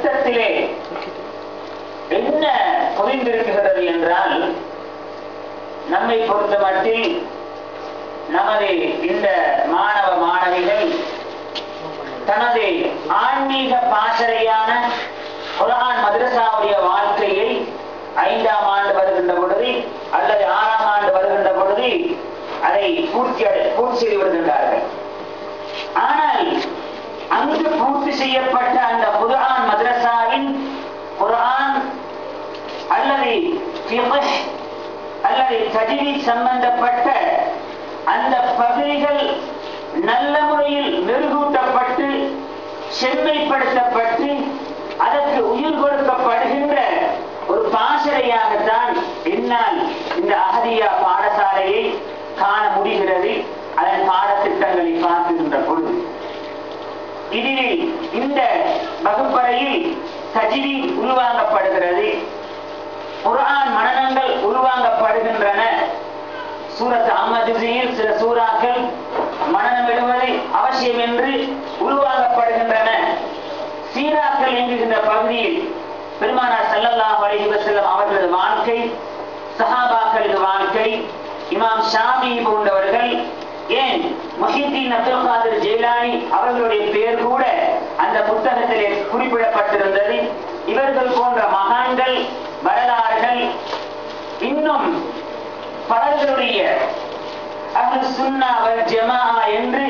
திட்டத்திலே என்ன புரிந்திருக்கிறது என்றால், நம்மை பொறுத்த மட்டில் நமது இந்த மாணவ மாணவிகள் தனது ஆன்மீக பாசறையான குர்ஆன் மதரசாவுடைய வாழ்க்கையை 5ஆம் ஆண்டு வருகின்ற பொழுது அல்லது 6ஆம் ஆண்டு வருகின்ற பொழுது அதை பூர்த்தி செய்து விடுகின்றார்கள். ஆனால் அங்கு பூர்த்தி செய்யப்பட்ட அந்த குர்ஆன் மதரசாவின் குர்ஆன் அல்லது ஃபிக்ஹ் அல்லது தஜ்வீத் சம்பந்தப்பட்ட அந்த பகுதிகள் நல்ல முறையில் மெருகூட்டப்பட்டு செம்மைப்படுத்தப்பட்டு அதற்கு உயிர் கொடுக்கப்படுகின்ற ஒரு பாசறையாகத்தான் என்னால் இந்த அஹதியா பாடசாலையை காண முடிகிறது. அதன் பாடத்திட்டங்களை பார்க்கின்ற பொழுது இதில் இந்த வகுப்பறையில் தஜ்வீத் உள்வாங்கப்படுகிறது, குர்ஆன் மனனங்கள் உள்வாங்கப்படுகின்றன. சூரத் அம்மஜுஸியில் சில சூறாக்கள் மனனம் எழுவது அவசியம் என்று உள்வாங்கப்படுகின்றன. சீராக்கள் என்கின்ற பகுதியில் பெருமானார் ஸல்லல்லாஹு அலைஹி வஸல்லம் அவர்களது வாழ்க்கை, சஹாபாக்களது வாழ்க்கை, இமாம் ஷாஃபிஈ போன்றவர்கள், ஏன் முஹித்தீன் அப்துல் காதிர் ஜெயிலானி அவர்களுடைய பெயர் கூட அந்த புத்தகத்திலே குறிப்பிடப்பட்டிருந்தது. இவர்கள் போன்ற மகான்கள் வரலாறுகள் இன்னும் பலர்களுடைய அஹ்லுஸ் சுன்னா வல் ஜமாஅ என்று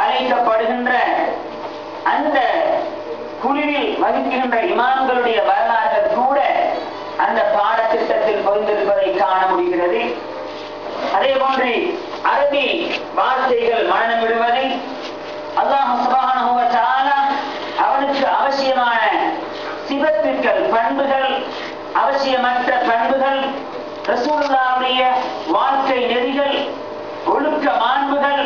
அழைக்கப்படுகின்ற அந்த குழுவில் வகிக்கின்ற இமாம்களுடைய வரலாறுகள் கூட அந்த பாடத்திட்டத்தில் பொருந்திருப்பதை காண முடிகிறது. அதே போன்று அரபி வார்த்தைகள் மனனம் விடுவதை அல்லாஹ் சுப்ஹானஹு வ தஆலா அவனுக்கு அவசியமான சிபத்துக்கள், பண்புகள், அவசியமற்ற பண்புகள், ரசூலுல்லாஹ்வுடைய வாழ்க்கை நெறிகள், ஒழுக்க மாண்புகள்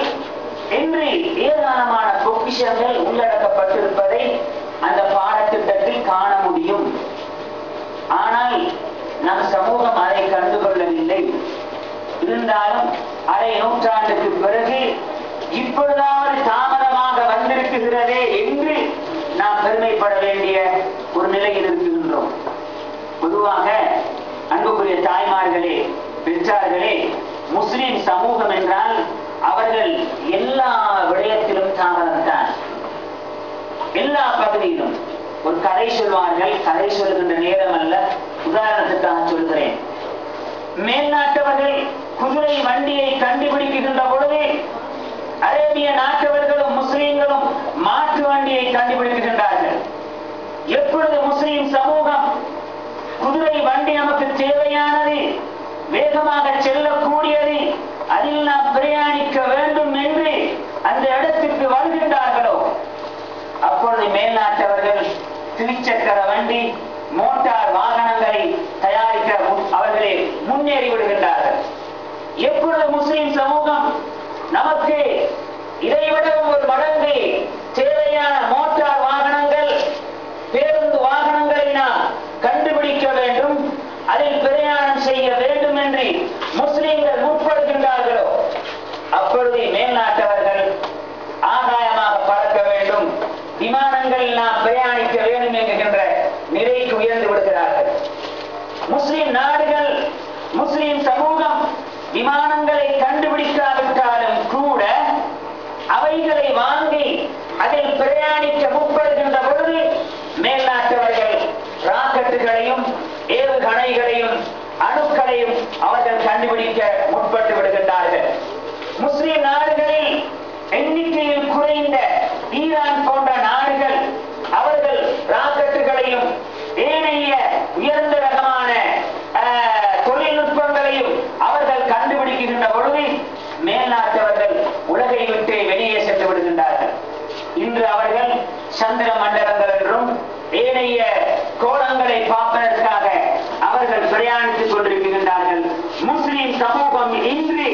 என்று ஏராளமான பொக்கிஷங்கள் உள்ளடக்கப்பட்டிருப்பதை அந்த பாடத்திட்டத்தில் காண முடியும். ஆனால் நம் சமூகம் அதை கண்டுகொள்ளவில்லை. இருந்தாலும் அரை நூற்றாண்டுக்கு பிறகு இப்பொழுதாவது தாமதமாக வந்திருக்கிறதே என்று நாம் பெருமைப்பட வேண்டிய ஒரு நிலையில் இருக்கின்றோம். பொதுவாக அன்புக்குரிய தாய்மார்களே, பெற்றார்களே, முஸ்லிம் சமூகம் என்றால் அவர்கள் எல்லா விடயத்திலும் தாமதம்தான். எல்லா பகுதியிலும் ஒரு கதை சொல்வார்கள். கதை சொல்கின்ற நேரம் அல்ல, உதாரணத்துக்காக சொல்கிறேன். மேல்நாட்டவர்கள் குதிரை வண்டியை கண்டுபிடிக்கின்ற பொழுது அரேபிய நாட்டவர்களும் முஸ்லிம்களும் மாற்று வண்டியை கண்டுபிடிக்கின்றார்கள். எப்பொழுது முஸ்லிம் சமூகம் குதிரை வண்டி நமக்கு தேவையானது, வேகமாக செல்லக்கூடியது, அதில் நாம் பிரயாணிக்க வேண்டும் என்று அந்த இடத்திற்கு வருகின்றார்களோ அப்பொழுது மேல்நாட்டவர்கள் திரிச்சக்கர வண்டி, மோட்டார் வாகனங்களை தயாரிக்க அவர்களே முன்னேறி விடுகின்றார்கள். எப்பொழுது முஸ்லிம் சமூகம் நமக்கு இதைவிட ஒரு மடங்கு தேவையான மோட்டார் வாகனங்கள், பேருந்து வாகனங்களை நாம் கண்டுபிடிக்க வேண்டும், அதில் பிரயாணம் செய்ய வேண்டும் என்று முஸ்லிம்கள் முற்படுகின்றார்களோ அப்பொழுது மேல்நாட்டவர்கள் ஆகாயமாக பறக்க வேண்டும், விமானங்களில் நாம் பிரயாணிக்க வேண்டும் என்கின்ற நிலைக்கு உயர்ந்து விடுகிறார்கள். முஸ்லிம் நாடுகள், முஸ்லிம் சமூகம் விமானங்களை கண்டுபிடிக்காவிட்டாலும் கூட அவைகளை வாங்கி அதில் பிரயாணிக்க முற்படுகின்ற பொழுது மேல்நாட்டவர்கள் ராக்கெட்டுகளையும் ஏவுகணைகளையும் அணுக்களையும் அவர்கள் கண்டுபிடிக்க முற்பட்டு விடுகின்றார்கள். முஸ்லிம் நாடுகளில் எண்ணிக்கையில் குறைந்த ஈரான் போன்ற நாடுகள் அவர்கள் ராக்கெட்டுகளையும் ஏனைய உயர்ந்த ரகமான தொழில்நுட்பங்களையும் அவர்கள் கண்டுபிடிக்கின்ற பொழுது மேல்நாட்டவர்கள் உலகை விட்டு வெளியே சென்று விடுகின்றார்கள். இன்று அவர்கள் சந்திர மண்டலங்கள் என்றும் ஏனைய கோணங்களை பார்ப்பதற்காக அவர்கள் பிரயாணித்துக் கொண்டிருக்கின்றார்கள். முஸ்லிம் சமூகம் இன்று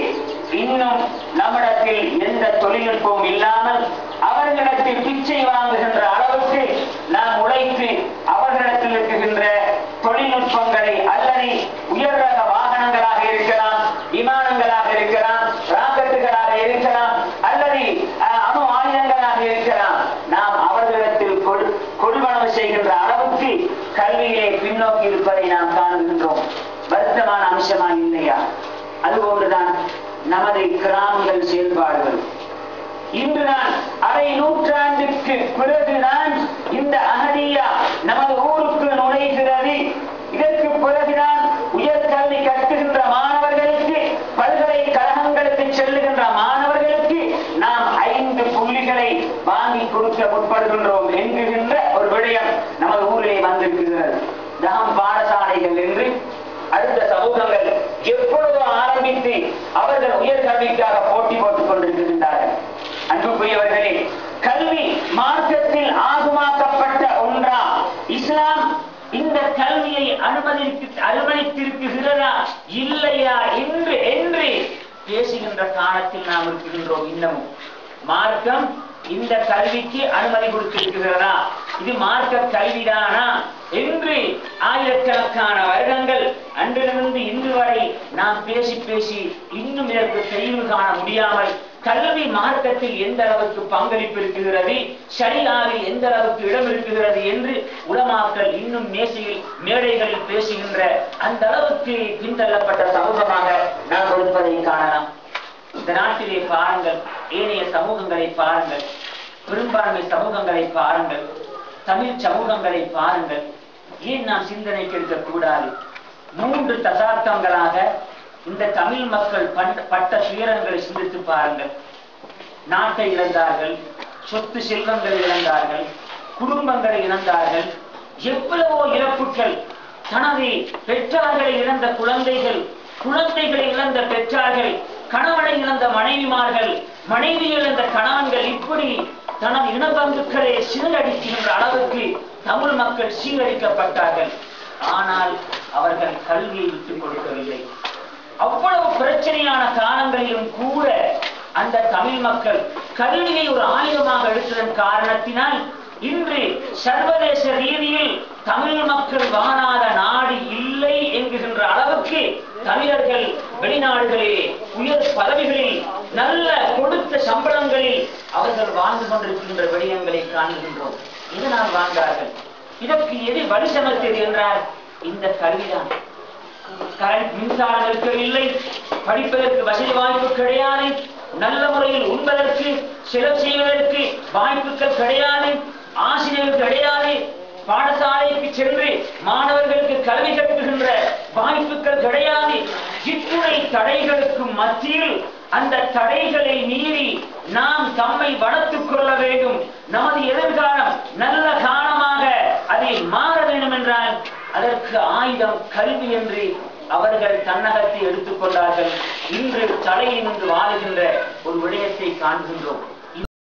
இன்னும் நம்மிடத்தில் எந்த தொழில்நுட்பமும் இல்லாமல் அவர்களிடத்தில் பிச்சை வாங்குகின்ற அளவுக்கு நாம் உழைத்து அவர்களிடத்தில் இருக்கின்ற தொழில்நுட்பங்களை அல்லது உயர் ரக வாகனங்களாக இருக்கலாம், விமானங்களாக இருக்கலாம், ராக்கெட்டுகளாக இருக்கலாம், அல்லது அணு ஆயுதங்களாக இருக்கலாம், நாம் அவர்களிடத்தில் கொள்வனவு செய்கின்ற அளவுக்கு பின்னோக்கி இருப்பதை நாம் காண்கின்றோம். வருத்தமான அம்சமா இல்லையா? அதுபோன்றுதான் நமது கிராமங்கள் செயல்பாடுகள். இன்றுதான் அரை நூற்றாண்டுக்கு பிறகுதான் இந்த அஹதியா நமது ஊருக்கு நுழைகிறது. இதற்கு பிறகுதான் உயர்கல்வி கற்கின்ற மாணவர்களுக்கு, பல்கலைக்கழகங்களுக்கு செல்லுகின்ற மாணவர்களுக்கு நாம் 5 புள்ளிகளை வாங்கி கொடுக்க முற்படுகின்றோம் என்கின்ற ஒரு விடயம் நமது ஊரிலே வந்திருக்கிறது. தகம் பாடசாலைகள் என்று அடுத்த சமூகங்கள் எப்பொழுதோ ஆரம்பித்து அவர்கள் உயர்கல்விக்காக போட்டி போட்டுக் கொண்டிருக்கின்றார்கள். அன்புக்குரியவர்களே, கல்வி மார்க்கத்தில் ஆகுமாக்கப்பட்ட ஒன்றா? இஸ்லாம் இந்த கல்வியை அனுமதித்திருக்கிறதா இல்லையா என்று பேசுகின்ற காலத்தில் நாம் இருக்கின்றோம். இன்னமும் மார்க்கம் இந்த கல்விக்கு அனுமதி கொடுத்திருக்கிறதா, இது மார்க்க கல்விதானா என்று ஆயிரக்கணக்கான வருடங்கள் அன்றிலிருந்து இன்று வரை நாம் பேசி இன்னும் இதற்கு தெளிவு காண முடியாமல், கல்வி மார்க்கத்தில் எந்த அளவுக்கு பங்களிப்பு இருக்கிறது, ஷரியாவில் எந்த அளவுக்கு இடம் இருக்கிறது என்று உலமாக்கள் இன்னும் மேடைகளில் பேசுகின்ற அந்த அளவுக்கு பின்தள்ளப்பட்ட சமூகமாக நாம் இருப்பதை காணலாம். இந்த நாட்டிலே பாருங்கள், ஏனைய சமூகங்களை பாருங்கள், பெரும்பான்மை சமூகங்களை பாருங்கள், தமிழ் சமூகங்களை பாருங்கள். ஏன் நாம் சிந்தனைக்கு எடுக்கக்கூடாது? 3 தசாப்தங்களாக இந்த தமிழ் மக்கள் பட்ட துயரங்களை சிந்தித்து பாருங்கள். நாட்டை இழந்தார்கள், சொத்து செல்வங்களை இழந்தார்கள், குடும்பங்களை இழந்தார்கள், எவ்வளவோ இழப்புகள். தனது பெற்றார்களை இழந்த குழந்தைகள், குழந்தைகளை இழந்த பெற்றார்கள், கணவனை இழந்த மனைவிமார்கள், மனைவி இழந்த கணவன்கள், இப்படி தனது இனபந்துக்களை சீரழிக்கின்ற அளவுக்கு தமிழ் மக்கள் சீரழிக்கப்பட்டார்கள். ஆனால் அவர்கள் கல்வியை விட்டுக் கொடுக்கவில்லை. அவ்வளவு பிரச்சனையான காலங்களிலும் கூட அந்த தமிழ் மக்கள் கல்வியை ஒரு ஆயுதமாக எடுத்ததன் காரணத்தினால் இன்று சர்வதேச ரீதியில் தமிழ் மக்கள் வாழாத நாடு இல்லை என்கின்ற அளவுக்கு தமிழர்கள் வெளிநாடுகளில் உயர் பதவிகளில் நல்ல கொடுத்த சம்பளங்களில் அவர்கள் வாழ்ந்து கொண்டிருக்கின்ற விடயங்களை காண்கின்றோம். இதனால் வாழ்ந்தார்கள். இதற்கு எது வழி சமர்த்தது என்றால் இந்த கல்விதான். கரண்ட் மின்சாரம் இருக்கவில்லை, படிப்பதற்கு வசதி வாய்ப்பு கிடையாது, நல்ல முறையில் உண்பதற்கு செலவு செய்வதற்கு வாய்ப்புகள் கிடையாது, ஆசிரியர்கள் கிடையாது, பாடசாலைக்கு சென்று மாணவர்களுக்கு கல்வி கற்கின்ற வாய்ப்புகள் கிடையாது. இத்துணை தடைகளுக்கு மத்தியில் அந்த தடைகளை மீறி நாம் தம்மை வளர்த்துக் கொள்ள வேண்டும். நமது எதிர்காலம் நல்ல காலமாக அதை மாற வேண்டும் என்றால் அதற்கு ஆயுதம் கல்வி என்று அவர்கள் தன்னகத்தை எடுத்துக் கொண்டார்கள். இன்று தலையில் நின்று வாழுகின்ற ஒரு விடயத்தை காண்கின்றோம்.